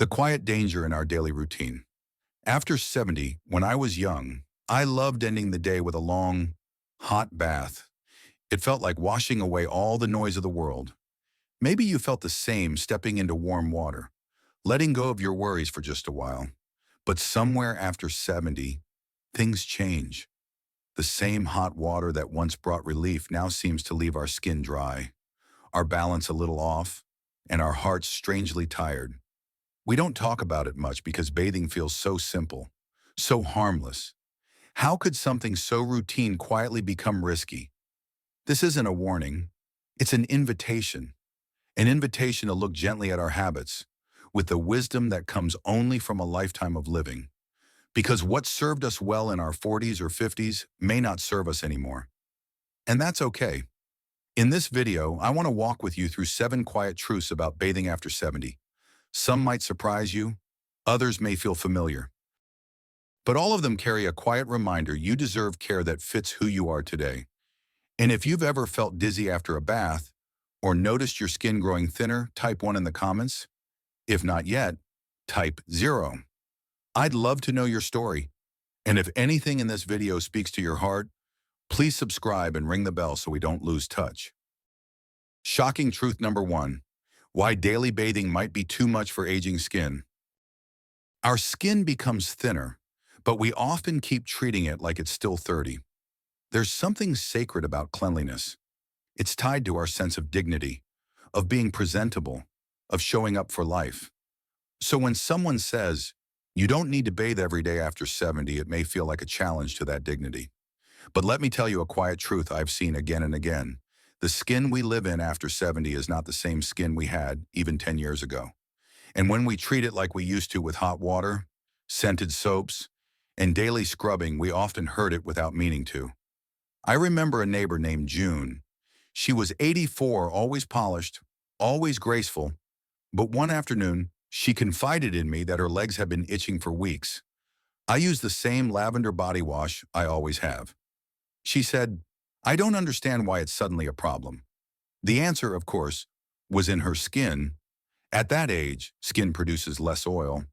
The quiet danger in our daily routine. After 70, when I was young, I loved ending the day with a long, hot bath. It felt like washing away all the noise of the world. Maybe you felt the same stepping into warm water, letting go of your worries for just a while. But somewhere after 70, things change. The same hot water that once brought relief now seems to leave our skin dry, our balance a little off, and our hearts strangely tired. We don't talk about it much because bathing feels so simple, so harmless. How could something so routine quietly become risky? This isn't a warning. It's an invitation to look gently at our habits, with the wisdom that comes only from a lifetime of living. Because what served us well in our 40s or 50s may not serve us anymore. And that's okay. In this video, I want to walk with you through 7 quiet truths about bathing after 70. Some might surprise you, others may feel familiar. But all of them carry a quiet reminder you deserve care that fits who you are today. And if you've ever felt dizzy after a bath, or noticed your skin growing thinner, type 1 in the comments. If not yet, type 0. I'd love to know your story. And if anything in this video speaks to your heart, please subscribe and ring the bell so we don't lose touch. Shocking truth number 1. Why daily bathing might be too much for aging skin. Our skin becomes thinner, but we often keep treating it like it's still 30. There's something sacred about cleanliness. It's tied to our sense of dignity, of being presentable, of showing up for life. So when someone says, you don't need to bathe every day after 70, it may feel like a challenge to that dignity. But let me tell you a quiet truth I've seen again and again. The skin we live in after 70 is not the same skin we had even 10 years ago. And when we treat it like we used to with hot water, scented soaps, and daily scrubbing, we often hurt it without meaning to. I remember a neighbor named June. She was 84, always polished, always graceful, but one afternoon, she confided in me that her legs had been itching for weeks. I use the same lavender body wash I always have. She said, I don't understand why it's suddenly a problem. The answer, of course, was in her skin. At that age, skin produces less oil.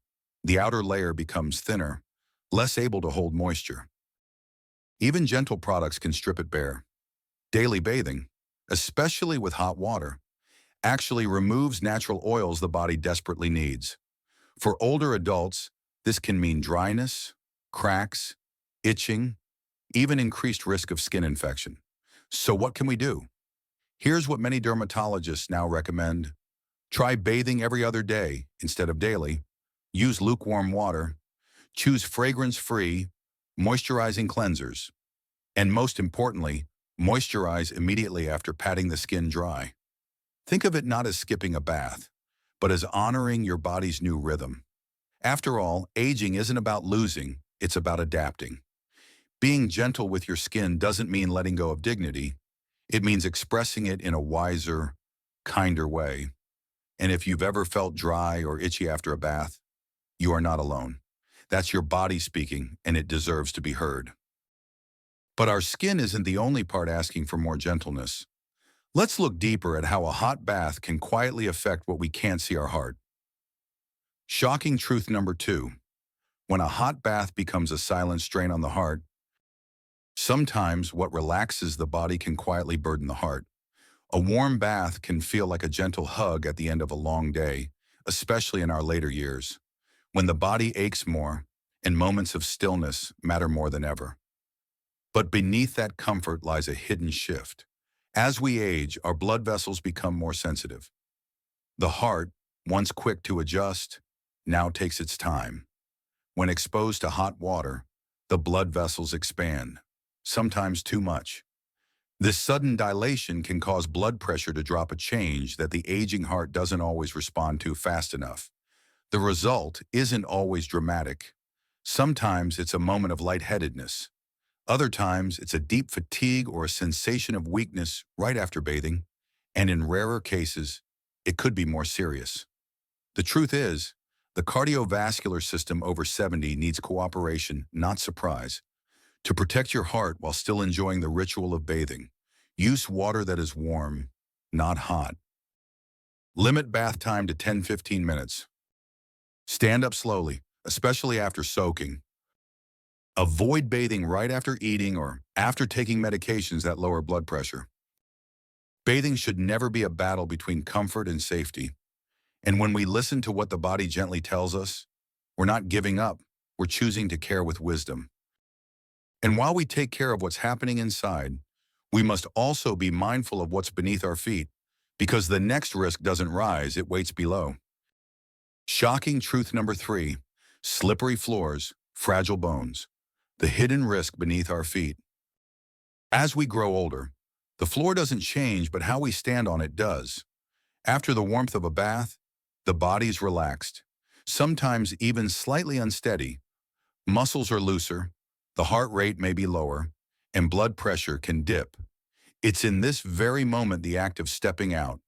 The outer layer becomes thinner, less able to hold moisture. Even gentle products can strip it bare. Daily bathing, especially with hot water, actually removes natural oils the body desperately needs. For older adults, this can mean dryness, cracks, itching, even increased risk of skin infection. So what can we do? Here's what many dermatologists now recommend. Try bathing every other day instead of daily. Use lukewarm water. Choose fragrance-free, moisturizing cleansers. And most importantly, moisturize immediately after patting the skin dry. Think of it not as skipping a bath, but as honoring your body's new rhythm. After all, aging isn't about losing, it's about adapting. Being gentle with your skin doesn't mean letting go of dignity. It means expressing it in a wiser, kinder way. And if you've ever felt dry or itchy after a bath, you are not alone. That's your body speaking, and it deserves to be heard. But our skin isn't the only part asking for more gentleness. Let's look deeper at how a hot bath can quietly affect what we can't see our heart. Shocking truth number 2. When a hot bath becomes a silent strain on the heart, sometimes what relaxes the body can quietly burden the heart. A warm bath can feel like a gentle hug at the end of a long day, especially in our later years, when the body aches more and moments of stillness matter more than ever. But beneath that comfort lies a hidden shift. As we age, our blood vessels become more sensitive. The heart, once quick to adjust, now takes its time. When exposed to hot water, the blood vessels expand, sometimes too much. This sudden dilation can cause blood pressure to drop, a change that the aging heart doesn't always respond to fast enough. The result isn't always dramatic. Sometimes it's a moment of lightheadedness. Other times it's a deep fatigue or a sensation of weakness right after bathing. And in rarer cases, it could be more serious. The truth is, the cardiovascular system over 70 needs cooperation, not surprise. To protect your heart while still enjoying the ritual of bathing, use water that is warm, not hot. Limit bath time to 10-15 minutes. Stand up slowly, especially after soaking. Avoid bathing right after eating or after taking medications that lower blood pressure. Bathing should never be a battle between comfort and safety. And when we listen to what the body gently tells us, we're not giving up, we're choosing to care with wisdom. And while we take care of what's happening inside, we must also be mindful of what's beneath our feet, because the next risk doesn't rise, it waits below. Shocking truth number 3, slippery floors, fragile bones, the hidden risk beneath our feet. As we grow older, the floor doesn't change, but how we stand on it does. After the warmth of a bath, the body's relaxed, sometimes even slightly unsteady. Muscles are looser, the heart rate may be lower, and blood pressure can dip. It's in this very moment the act of stepping out,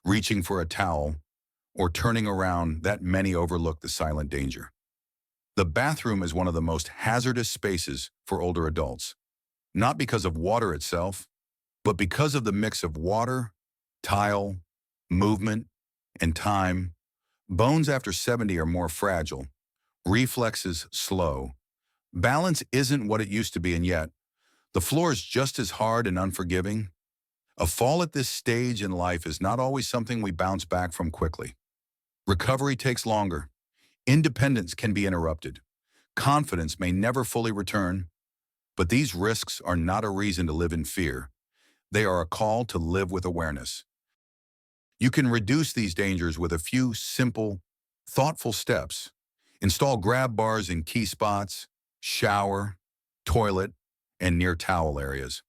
reaching for a towel, or turning around that many overlook the silent danger. The bathroom is one of the most hazardous spaces for older adults, not because of water itself, but because of the mix of water, tile, movement, and time. Bones after 70 are more fragile, reflexes slow. Balance isn't what it used to be, and yet, the floor is just as hard and unforgiving. A fall at this stage in life is not always something we bounce back from quickly. Recovery takes longer. Independence can be interrupted. Confidence may never fully return. But these risks are not a reason to live in fear. They are a call to live with awareness. You can reduce these dangers with a few simple, thoughtful steps. Install grab bars in key spots, shower, toilet, and near towel areas.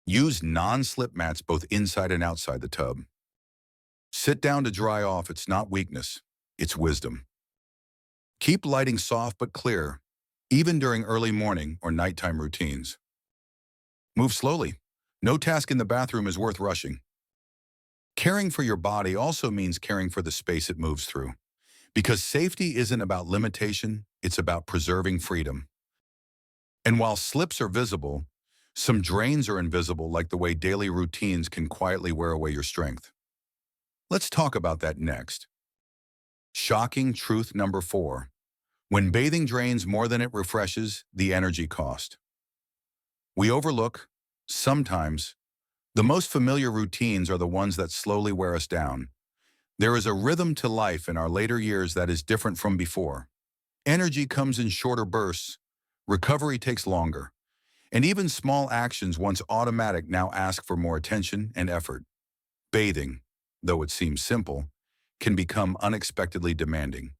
Use non-slip mats both inside and outside the tub. Sit down to dry off. It's not weakness, it's wisdom. Keep lighting soft but clear, even during early morning or nighttime routines. Move slowly. No task in the bathroom is worth rushing. Caring for your body also means caring for the space it moves through. Because safety isn't about limitation, it's about preserving freedom. And while slips are visible, some drains are invisible, like the way daily routines can quietly wear away your strength. Let's talk about that next. Shocking truth number 4. When bathing drains more than it refreshes, the energy cost. We overlook, sometimes, the most familiar routines are the ones that slowly wear us down. There is a rhythm to life in our later years that is different from before. Energy comes in shorter bursts, recovery takes longer, and even small actions once automatic now ask for more attention and effort. Bathing, though it seems simple, can become unexpectedly demanding.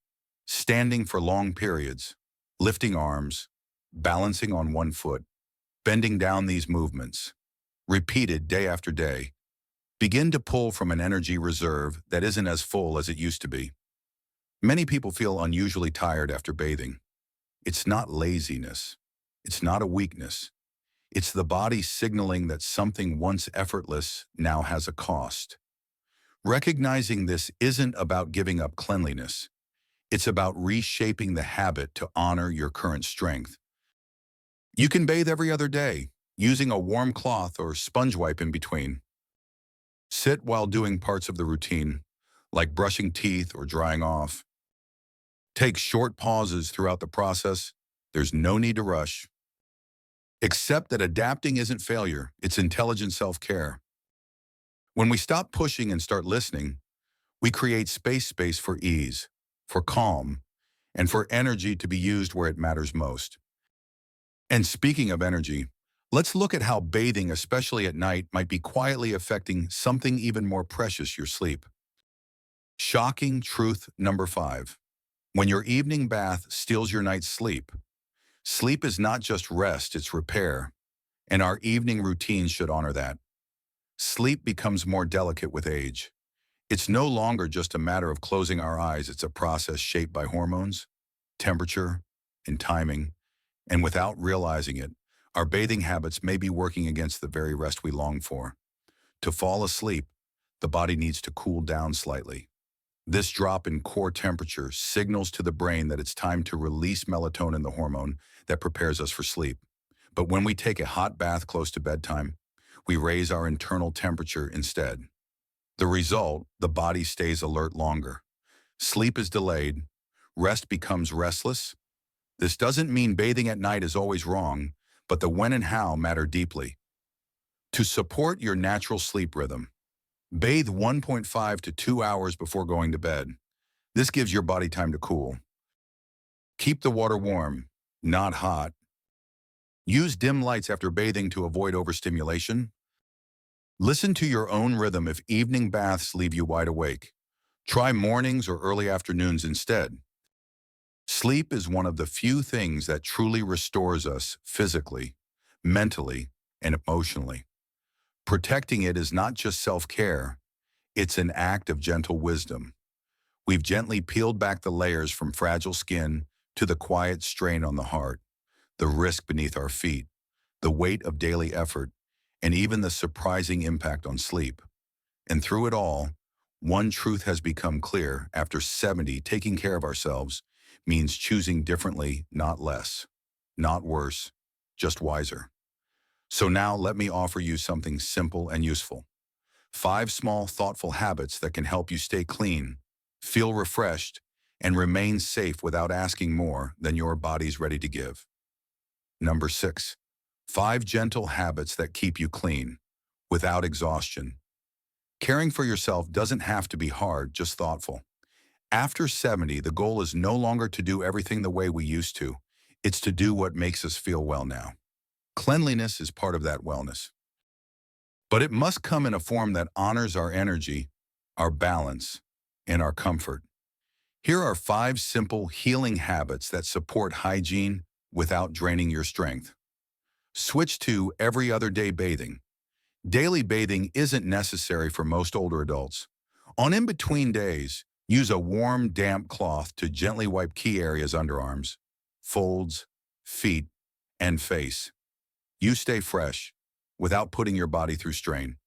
Standing for long periods, lifting arms, balancing on one foot, bending down, these movements, repeated day after day, begin to pull from an energy reserve that isn't as full as it used to be. Many people feel unusually tired after bathing. It's not laziness. It's not a weakness. It's the body signaling that something once effortless now has a cost. Recognizing this isn't about giving up cleanliness. It's about reshaping the habit to honor your current strength. You can bathe every other day, using a warm cloth or sponge wipe in between. Sit while doing parts of the routine, like brushing teeth or drying off. Take short pauses throughout the process. There's no need to rush. Accept that adapting isn't failure, it's intelligent self-care. When we stop pushing and start listening, we create space for ease, for calm, and for energy to be used where it matters most. And speaking of energy, let's look at how bathing, especially at night, might be quietly affecting something even more precious: your sleep. Shocking truth number 5. When your evening bath steals your night's sleep, sleep is not just rest, it's repair, and our evening routines should honor that. Sleep becomes more delicate with age. It's no longer just a matter of closing our eyes, it's a process shaped by hormones, temperature, and timing. And without realizing it, our bathing habits may be working against the very rest we long for. To fall asleep, the body needs to cool down slightly. This drop in core temperature signals to the brain that it's time to release melatonin, the hormone that prepares us for sleep. But when we take a hot bath close to bedtime, we raise our internal temperature instead. The result, the body stays alert longer. Sleep is delayed, Rest becomes restless. This doesn't mean bathing at night is always wrong, but the when and how matter deeply. To support your natural sleep rhythm, bathe 1.5 to 2 hours before going to bed. This gives your body time to cool. Keep the water warm, not hot. Use dim lights after bathing to avoid overstimulation. Listen to your own rhythm if evening baths leave you wide awake. Try mornings or early afternoons instead. Sleep is one of the few things that truly restores us physically, mentally, and emotionally. Protecting it is not just self-care, it's an act of gentle wisdom. We've gently peeled back the layers from fragile skin to the quiet strain on the heart, the risk beneath our feet, the weight of daily effort, and even the surprising impact on sleep. And through it all, one truth has become clear: after 70, taking care of ourselves means choosing differently, not less, not worse, just wiser. So now let me offer you something simple and useful. 5 small, thoughtful habits that can help you stay clean, feel refreshed, and remain safe without asking more than your body's ready to give. Number 6, 5 gentle habits that keep you clean, without exhaustion. Caring for yourself doesn't have to be hard, just thoughtful. After 70, the goal is no longer to do everything the way we used to. It's to do what makes us feel well now. Cleanliness is part of that wellness. But it must come in a form that honors our energy, our balance, and our comfort. Here are 5 simple healing habits that support hygiene without draining your strength. Switch to every other day bathing. Daily bathing isn't necessary for most older adults. On in-between days, use a warm, damp cloth to gently wipe key areas: underarms, folds, feet, and face. You stay fresh without putting your body through strain.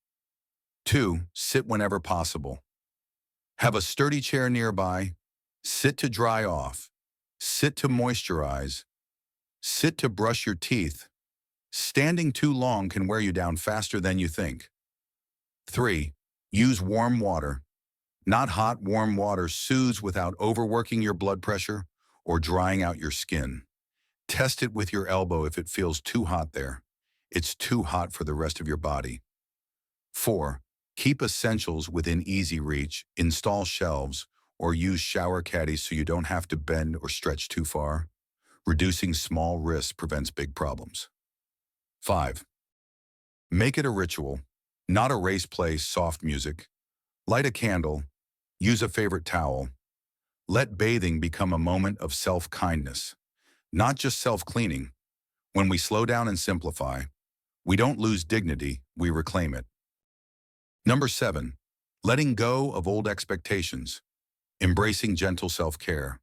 2, sit whenever possible. Have a sturdy chair nearby. Sit to dry off. Sit to moisturize. Sit to brush your teeth. Standing too long can wear you down faster than you think. 3, use warm water. Not hot, warm water soothes without overworking your blood pressure or drying out your skin. Test it with your elbow if it feels too hot there. It's too hot for the rest of your body. 4, keep essentials within easy reach. Install shelves or use shower caddies so you don't have to bend or stretch too far. Reducing small risks prevents big problems. 5, make it a ritual, not a race. Play soft music. Light a candle. Use a favorite towel. Let bathing become a moment of self-kindness, not just self-cleaning. When we slow down and simplify, we don't lose dignity, we reclaim it. Number 7, letting go of old expectations, embracing gentle self-care.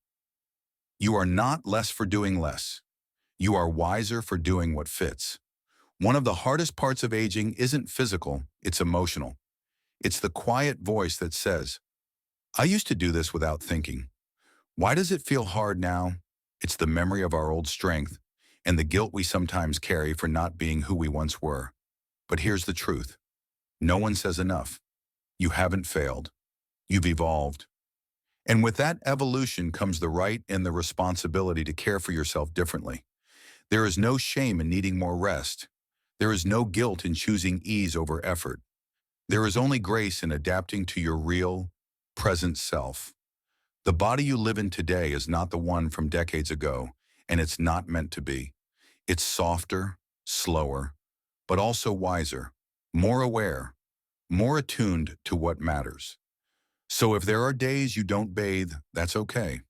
You are not less for doing less. You are wiser for doing what fits. One of the hardest parts of aging isn't physical, it's emotional. It's the quiet voice that says, I used to do this without thinking. Why does it feel hard now? It's the memory of our old strength and the guilt we sometimes carry for not being who we once were. But here's the truth. No one says enough. You haven't failed. You've evolved. And with that evolution comes the right and the responsibility to care for yourself differently. There is no shame in needing more rest. There is no guilt in choosing ease over effort. There is only grace in adapting to your real, present self. The body you live in today is not the one from decades ago, and it's not meant to be. It's softer, slower, but also wiser, more aware, more attuned to what matters. So if there are days you don't bathe, that's okay.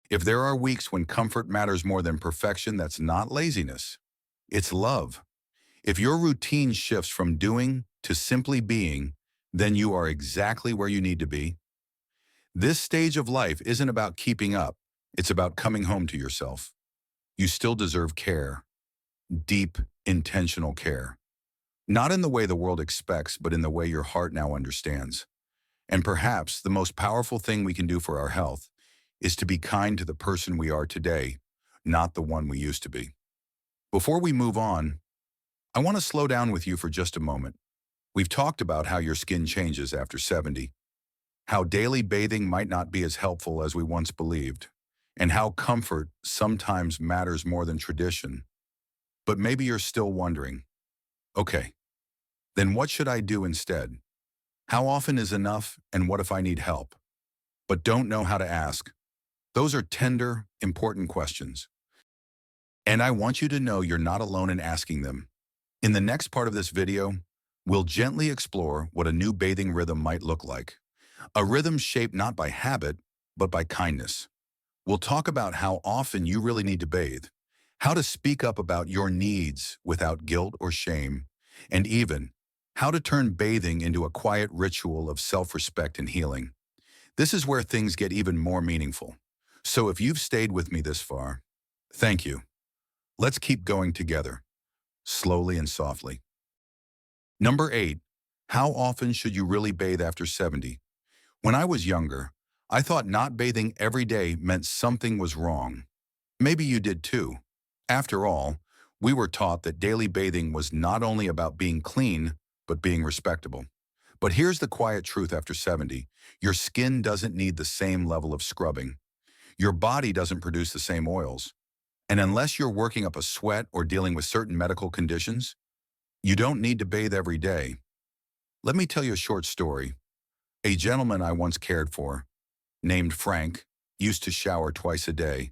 If there are weeks when comfort matters more than perfection, that's not laziness. It's love. If your routine shifts from doing to simply being, then you are exactly where you need to be. This stage of life isn't about keeping up. It's about coming home to yourself. You still deserve care, deep, intentional care. Not in the way the world expects, but in the way your heart now understands. And perhaps the most powerful thing we can do for our health is to be kind to the person we are today, not the one we used to be. Before we move on, I want to slow down with you for just a moment. We've talked about how your skin changes after 70. how daily bathing might not be as helpful as we once believed, and how comfort sometimes matters more than tradition. But maybe you're still wondering, okay, then what should I do instead? How often is enough, and what if I need help, but don't know how to ask? Those are tender, important questions. And I want you to know you're not alone in asking them. In the next part of this video, we'll gently explore what a new bathing rhythm might look like. A rhythm shaped not by habit, but by kindness. We'll talk about how often you really need to bathe, how to speak up about your needs without guilt or shame, and even how to turn bathing into a quiet ritual of self-respect and healing. This is where things get even more meaningful. So if you've stayed with me this far, thank you. Let's keep going together, slowly and softly. Number 8, how often should you really bathe after 70? When I was younger, I thought not bathing every day meant something was wrong. Maybe you did too. After all, we were taught that daily bathing was not only about being clean, but being respectable. But here's the quiet truth after 70. Your skin doesn't need the same level of scrubbing. Your body doesn't produce the same oils. And unless you're working up a sweat or dealing with certain medical conditions, you don't need to bathe every day. Let me tell you a short story. A gentleman I once cared for, named Frank, used to shower twice a day.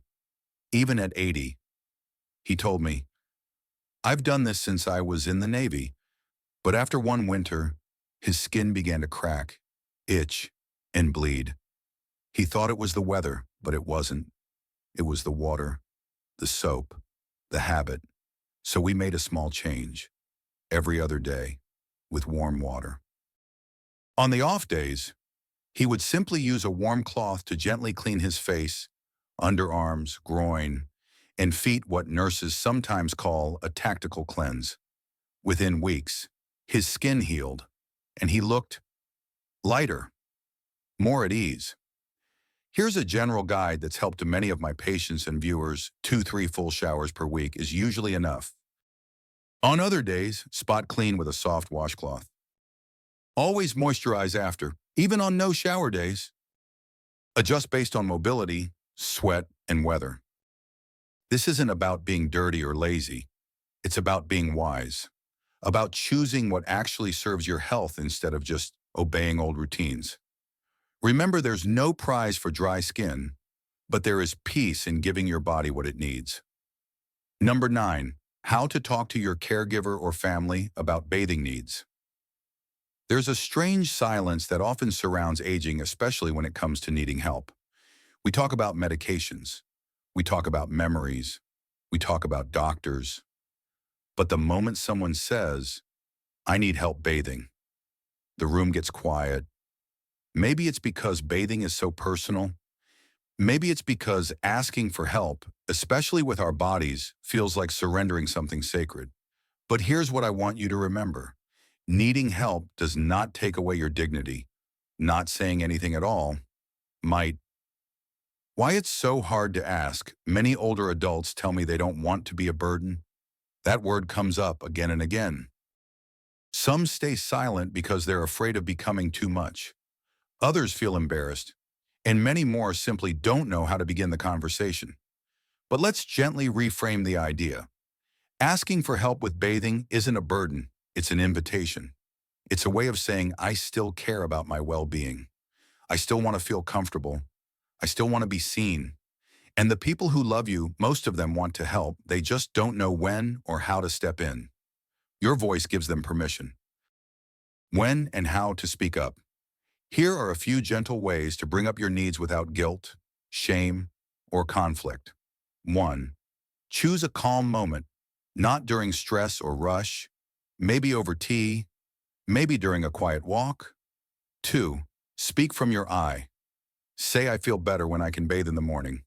Even at 80, he told me, "I've done this since I was in the Navy." But after one winter, his skin began to crack, itch, and bleed. He thought it was the weather, but it wasn't. It was the water, the soap, the habit. So we made a small change, every other day, with warm water. On the off days, he would simply use a warm cloth to gently clean his face, underarms, groin, and feet, what nurses sometimes call a tactical cleanse. Within weeks, his skin healed, and he looked lighter, more at ease. Here's a general guide that's helped many of my patients and viewers. 2-3 full showers per week is usually enough. On other days, spot clean with a soft washcloth. Always moisturize after, even on no shower days. Adjust based on mobility, sweat, and weather. This isn't about being dirty or lazy. It's about being wise, about choosing what actually serves your health instead of just obeying old routines. Remember, there's no prize for dry skin, but there is peace in giving your body what it needs. Number 9, how to talk to your caregiver or family about bathing needs. There's a strange silence that often surrounds aging, especially when it comes to needing help. We talk about medications. We talk about memories. We talk about doctors. But the moment someone says, "I need help bathing," the room gets quiet. Maybe it's because bathing is so personal. Maybe it's because asking for help, especially with our bodies, feels like surrendering something sacred. But here's what I want you to remember. Needing help does not take away your dignity. Not saying anything at all might. Why it's so hard to ask, many older adults tell me they don't want to be a burden. That word comes up again and again. Some stay silent because they're afraid of becoming too much. Others feel embarrassed, and many more simply don't know how to begin the conversation. But let's gently reframe the idea. Asking for help with bathing isn't a burden, it's an invitation. It's a way of saying, I still care about my well-being. I still want to feel comfortable. I still want to be seen. And the people who love you, most of them want to help. They just don't know when or how to step in. Your voice gives them permission. When and how to speak up. Here are a few gentle ways to bring up your needs without guilt, shame, or conflict. 1. Choose a calm moment, not during stress or rush, maybe over tea, maybe during a quiet walk. 2. Speak from your I. Say, I feel better when I can bathe in the morning,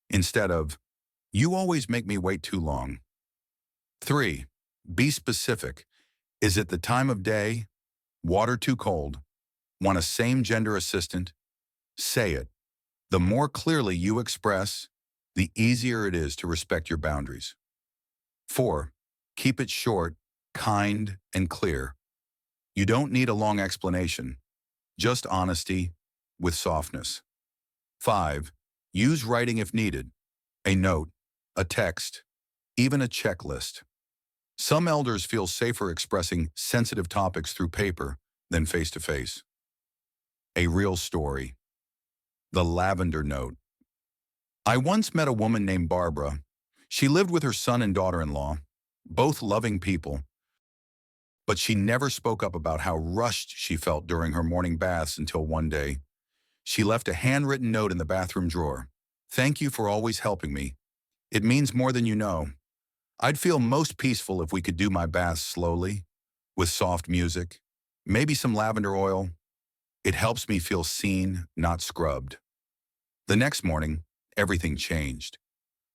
instead of, you always make me wait too long. 3. Be specific. Is it the time of day? Water too cold? Want a same-gender assistant? Say it. The more clearly you express, the easier it is to respect your boundaries. 4. Keep it short, kind, and clear. You don't need a long explanation, just honesty. with softness. 5. Use writing if needed. A note, a text, even a checklist. Some elders feel safer expressing sensitive topics through paper than face-to-face. A real story. The lavender note. I once met a woman named Barbara. She lived with her son and daughter-in-law, both loving people, but she never spoke up about how rushed she felt during her morning baths until one day, she left a handwritten note in the bathroom drawer. "Thank you for always helping me. It means more than you know. I'd feel most peaceful if we could do my baths slowly, with soft music, maybe some lavender oil. It helps me feel seen, not scrubbed." The next morning, everything changed.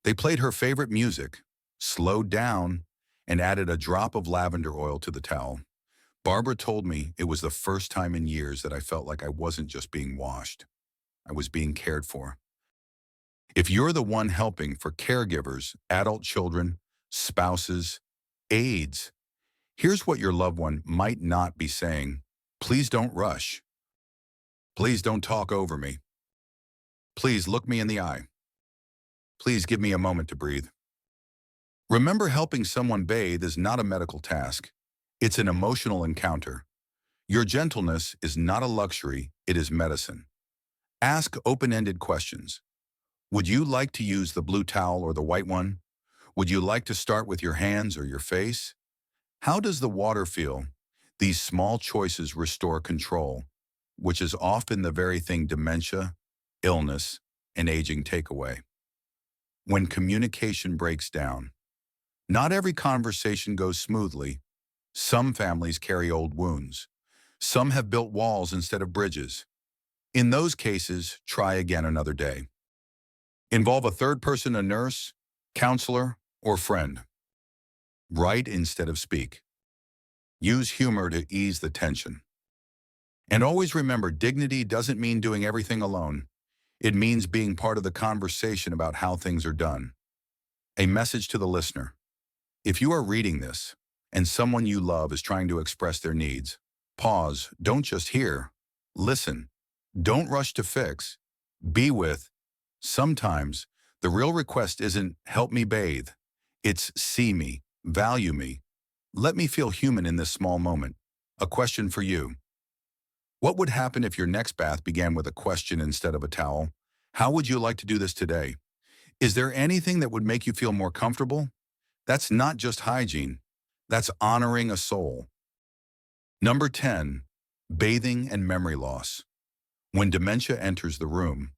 They played her favorite music, slowed down, and added a drop of lavender oil to the towel. Barbara told me it was the first time in years that I felt like I wasn't just being washed. I was being cared for. If you're the one helping for caregivers, adult children, spouses, aides, here's what your loved one might not be saying. Please don't rush. Please don't talk over me. Please look me in the eye. Please give me a moment to breathe. Remember, helping someone bathe is not a medical task. It's an emotional encounter. Your gentleness is not a luxury, it is medicine. Ask open-ended questions. Would you like to use the blue towel or the white one? Would you like to start with your hands or your face? How does the water feel? These small choices restore control, which is often the very thing dementia, illness, and aging take away. When communication breaks down, not every conversation goes smoothly. Some families carry old wounds. Some have built walls instead of bridges. In those cases, try again another day. Involve a third person, a nurse, counselor, or friend. Write instead of speak. Use humor to ease the tension. And always remember, dignity doesn't mean doing everything alone. It means being part of the conversation about how things are done. A message to the listener. If you are reading this, and someone you love is trying to express their needs, pause, don't just hear. Listen. Don't rush to fix. Be with. Sometimes, the real request isn't "help me bathe." It's "see me, value me. Let me feel human in this small moment." A question for you. What would happen if your next bath began with a question instead of a towel? How would you like to do this today? Is there anything that would make you feel more comfortable? That's not just hygiene. That's honoring a soul. Number 10, bathing and memory loss. When dementia enters the room,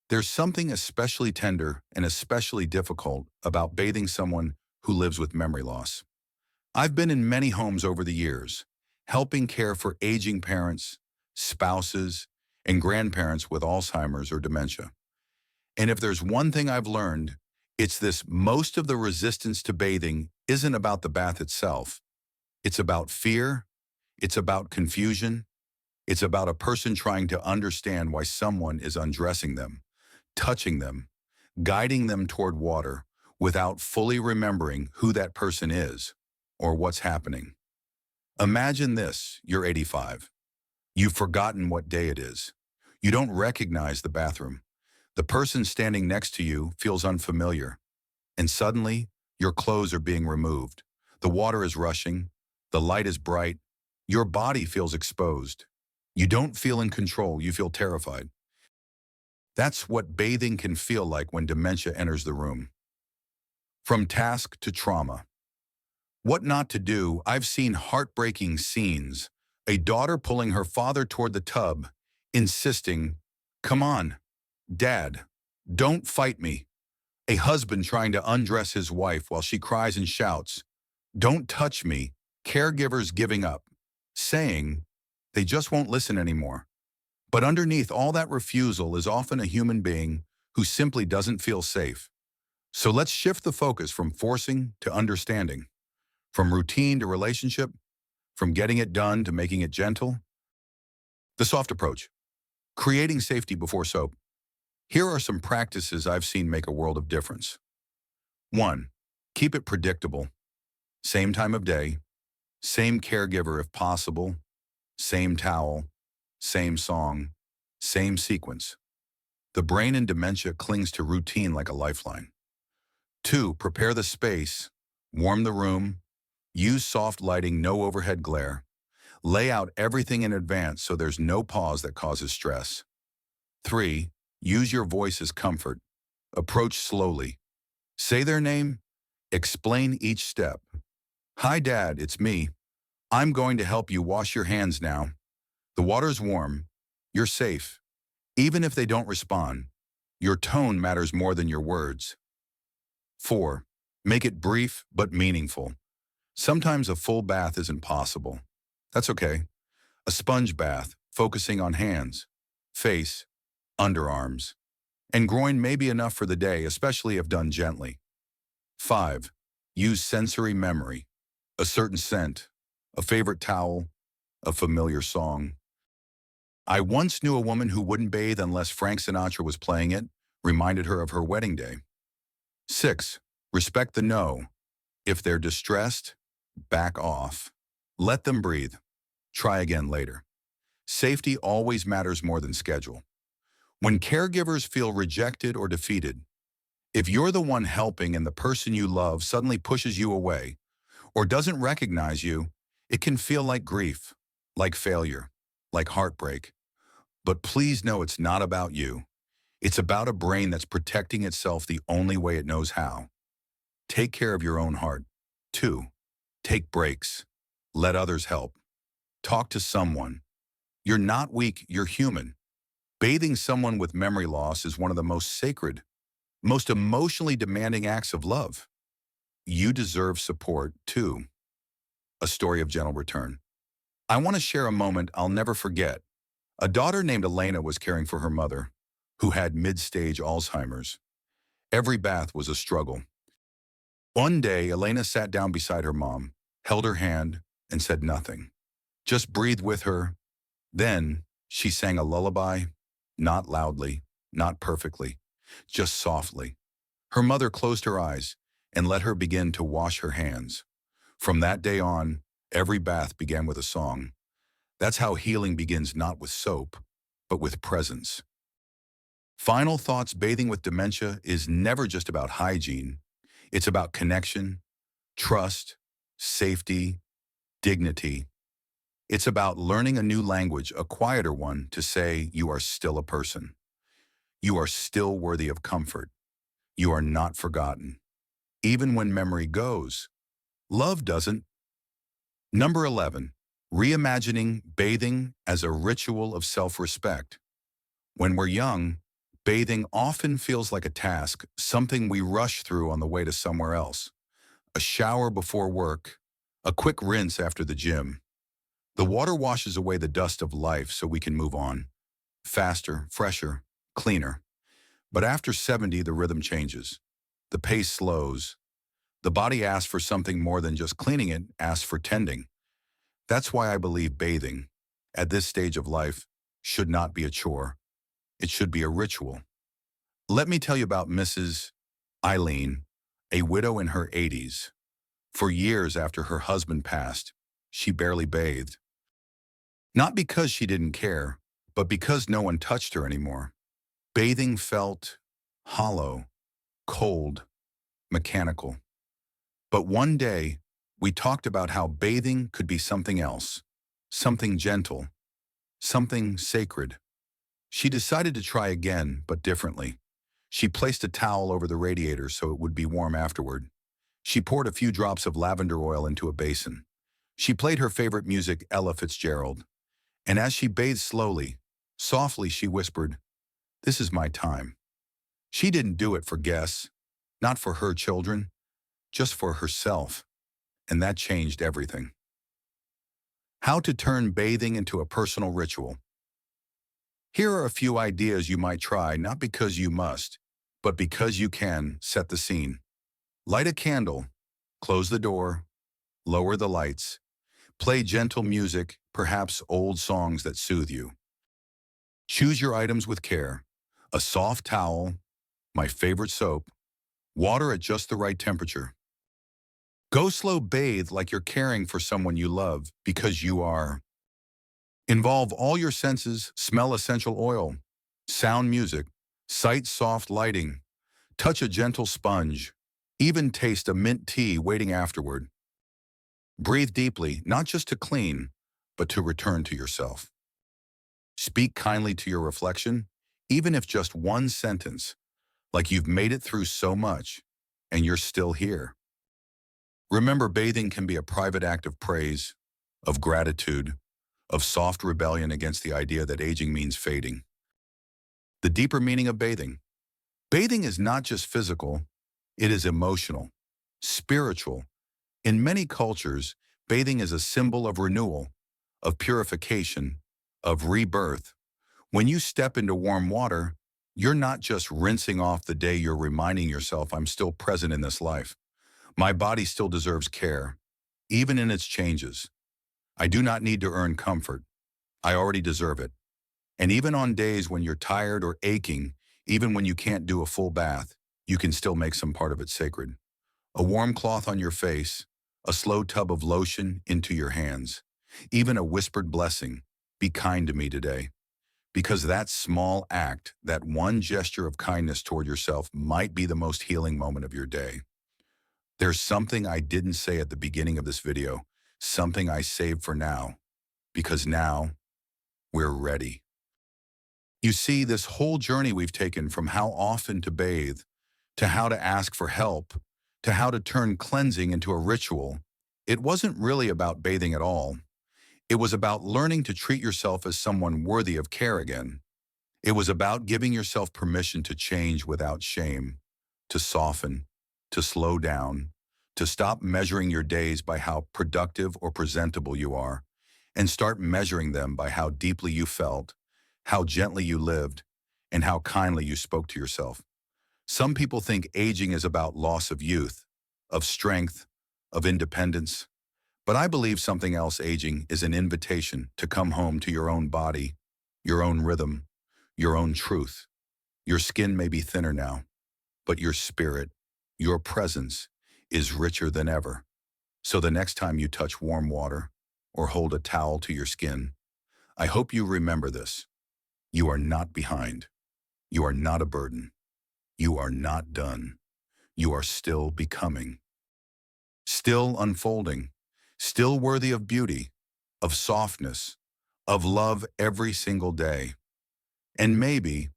there's something especially tender and especially difficult about bathing someone who lives with memory loss. I've been in many homes over the years, helping care for aging parents, spouses, and grandparents with Alzheimer's or dementia. And if there's one thing I've learned, it's this: most of the resistance to bathing isn't about the bath itself. It's about fear, it's about confusion, it's about a person trying to understand why someone is undressing them, touching them, guiding them toward water without fully remembering who that person is or what's happening. Imagine this: you're 85. You've forgotten what day it is. You don't recognize the bathroom. The person standing next to you feels unfamiliar. And suddenly, your clothes are being removed. The water is rushing. The light is bright. Your body feels exposed. You don't feel in control. You feel terrified. That's what bathing can feel like when dementia enters the room. From task to trauma. What not to do? I've seen heartbreaking scenes. A daughter pulling her father toward the tub, insisting, "Come on, Dad, don't fight me." A husband trying to undress his wife while she cries and shouts, "Don't touch me." Caregivers giving up, saying they just won't listen anymore. But underneath all that refusal is often a human being who simply doesn't feel safe. So let's shift the focus from forcing to understanding, from routine to relationship, from getting it done to making it gentle. The soft approach. Creating safety before soap. Here are some practices I've seen make a world of difference. 1. Keep it predictable. Same time of day, same caregiver if possible, same towel, same song. Same sequence. The brain in dementia clings to routine like a lifeline. 2. Prepare the space. Warm the room. Use soft lighting, no overhead glare. Lay out everything in advance so there's no pause that causes stress. 3. Use your voice as comfort. Approach slowly. Say their name. Explain each step. Hi, Dad, it's me. I'm going to help you wash your hands now. The water's warm. You're safe. Even if they don't respond, your tone matters more than your words. 4. Make it brief but meaningful. Sometimes a full bath isn't possible. That's okay. A sponge bath, focusing on hands, face, underarms, and groin may be enough for the day, especially if done gently. 5. Use sensory memory. A certain scent, a favorite towel, a familiar song. I once knew a woman who wouldn't bathe unless Frank Sinatra was playing it, reminded her of her wedding day. 6. Respect the no. If they're distressed, back off. Let them breathe. Try again later. Safety always matters more than schedule. When caregivers feel rejected or defeated, if you're the one helping and the person you love suddenly pushes you away or doesn't recognize you, it can feel like grief, like failure, like heartbreak. But please know it's not about you. It's about a brain that's protecting itself the only way it knows how. Take care of your own heart. 2. Take breaks. Let others help. Talk to someone. You're not weak, you're human. Bathing someone with memory loss is one of the most sacred, most emotionally demanding acts of love. You deserve support, too. A story of gentle return. I want to share a moment I'll never forget. A daughter named Elena was caring for her mother, who had mid-stage Alzheimer's. Every bath was a struggle. One day, Elena sat down beside her mom, held her hand, and said nothing. Just breathed with her. Then, she sang a lullaby, not loudly, not perfectly, just softly. Her mother closed her eyes and let her begin to wash her hands. From that day on, every bath began with a song. That's how healing begins, not with soap, but with presence. Final thoughts: bathing with dementia is never just about hygiene. It's about connection, trust, safety, dignity. It's about learning a new language, a quieter one, to say you are still a person. You are still worthy of comfort. You are not forgotten. Even when memory goes, love doesn't. Number 11, reimagining bathing as a ritual of self-respect. When we're young, bathing often feels like a task, something we rush through on the way to somewhere else. A shower before work, a quick rinse after the gym. The water washes away the dust of life so we can move on. Faster, fresher, cleaner. But after 70, the rhythm changes. The pace slows. The body asks for something more than just cleaning, it asks for tending. That's why I believe bathing, at this stage of life, should not be a chore. It should be a ritual. Let me tell you about Mrs. Eileen, a widow in her 80s. For years after her husband passed, she barely bathed. Not because she didn't care, but because no one touched her anymore. Bathing felt hollow, cold, mechanical. But one day, we talked about how bathing could be something else, something gentle, something sacred. She decided to try again, but differently. She placed a towel over the radiator so it would be warm afterward. She poured a few drops of lavender oil into a basin. She played her favorite music, Ella Fitzgerald. And as she bathed slowly, softly she whispered, "This is my time." She didn't do it for guests, not for her children, just for herself. And that changed everything. How to turn bathing into a personal ritual. Here are a few ideas you might try, not because you must, but because you can. Set the scene. Light a candle, close the door, lower the lights, play gentle music, perhaps old songs that soothe you. Choose your items with care. A soft towel, my favorite soap, water at just the right temperature. Go slow, bathe like you're caring for someone you love, because you are. Involve all your senses, smell essential oil, sound music, sight soft lighting, touch a gentle sponge, even taste a mint tea waiting afterward. Breathe deeply, not just to clean, but to return to yourself. Speak kindly to your reflection, even if just one sentence, like you've made it through so much and you're still here. Remember, bathing can be a private act of praise, of gratitude, of soft rebellion against the idea that aging means fading. The deeper meaning of bathing. Bathing is not just physical, it is emotional, spiritual. In many cultures, bathing is a symbol of renewal, of purification, of rebirth. When you step into warm water, you're not just rinsing off the day, you're reminding yourself, I'm still present in this life. My body still deserves care, even in its changes. I do not need to earn comfort. I already deserve it. And even on days when you're tired or aching, even when you can't do a full bath, you can still make some part of it sacred. A warm cloth on your face, a slow tub of lotion into your hands, even a whispered blessing, be kind to me today. Because that small act, that one gesture of kindness toward yourself might be the most healing moment of your day. There's something I didn't say at the beginning of this video, something I saved for now, because now we're ready. You see, this whole journey we've taken from how often to bathe, to how to ask for help, to how to turn cleansing into a ritual, it wasn't really about bathing at all. It was about learning to treat yourself as someone worthy of care again. It was about giving yourself permission to change without shame, to soften, to slow down, to stop measuring your days by how productive or presentable you are, and start measuring them by how deeply you felt, how gently you lived, and how kindly you spoke to yourself. Some people think aging is about loss of youth, of strength, of independence, but I believe something else. Aging is an invitation to come home to your own body, your own rhythm, your own truth. Your skin may be thinner now, but your spirit, your presence, is richer than ever. So the next time you touch warm water or hold a towel to your skin, I hope you remember this. You are not behind. You are not a burden. You are not done. You are still becoming, still unfolding, still worthy of beauty, of softness, of love every single day. And maybe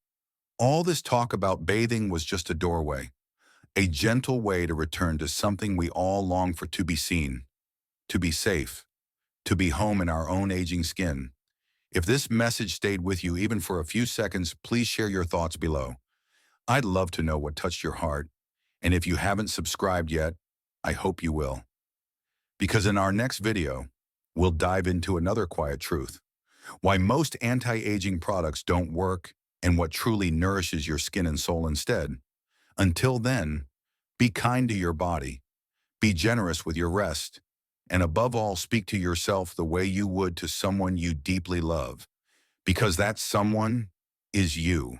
all this talk about bathing was just a doorway, a gentle way to return to something we all long for: to be seen, to be safe, to be home in our own aging skin. If this message stayed with you even for a few seconds, please share your thoughts below. I'd love to know what touched your heart. And if you haven't subscribed yet, I hope you will. Because in our next video, we'll dive into another quiet truth: why most anti-aging products don't work and what truly nourishes your skin and soul instead. Until then, be kind to your body, be generous with your rest, and above all, speak to yourself the way you would to someone you deeply love, because that someone is you.